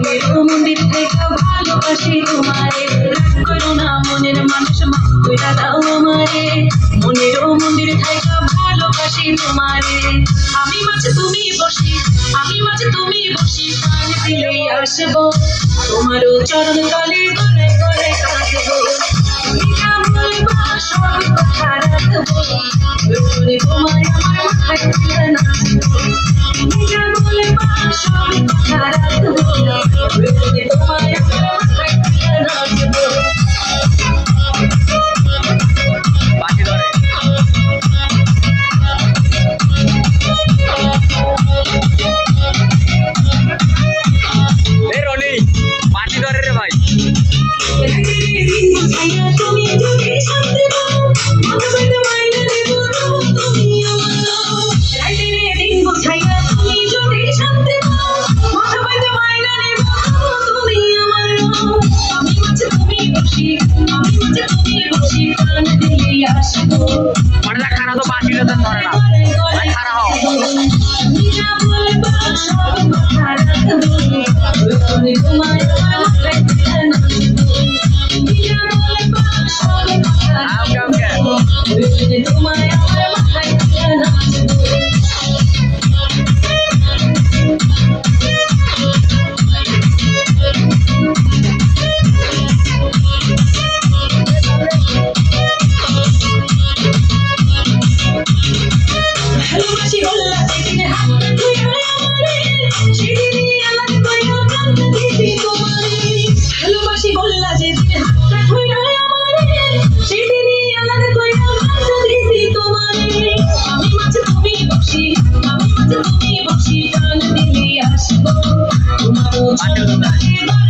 মেরু মন্দির থেকে ভালোবাসি তোমারে, রাগ করো না মনের মানুষ, মাফ কইরা দাও আমারে। মনের মন্দির থেকে ভালোবাসি তোমারে, আমি মাঝে তুমি বসি, আমি মাঝে তুমি বসি, প্রাণ দিলেই আসবো তোমারও চরণ তলে, গলে গলে কাঁদবো। তুমি যা বলবা সব কথা রাখবো, প্রয়োজনে তোমায় আমার মাথায় তুলে নাচবো। তুমি যা বলবা সব কথা রাখবো, প্রয়োজনে তোমায় আমার মাথায় তুলে নাচবো। বাকি ধরে এ রনি বাকি ধরে রে ভাই। তুমি যদি শান্তি পাও, মনে মাইনে নেব তুমি আমার। রাইতে দিন বুঝাইয়া তুমি যদি শান্তি পাও, মনে মাইনে নেব তুমি আমার। আমি মাঝে তুমি বসি, আমি মাঝে তুমি বসি, প্রাণ দিলেই আসবো। মানে খানা তো বাকি ধরে না ভাই, খানা হও। তুমি যা বলবা সব কথা রাখবো, প্রয়োজনে তোমায় আমার মাথায় তুলে নাচবো। তুমি যা বলবা সব কথা রাখবো, প্রয়োজনে তোমায় আমার মাথায় তুলে নাচবো। ভালোবাসি বললা সেদিনে হাতটা ধুইয়া আমারে, সেদিনই আমার কইয়া প্রাণ দিছি তোমারে। ভালোবাসি বললা যেদিনে হাতটা ধুইয়া আমারে, সেদিনই আমার কইয়া প্রাণ দিছি তোমারে। আমি মাঝে তুমি বসি, আমি মাঝে তুমি বসি, প্রাণ দিলেই আসবো তোমারও চরণ তলে।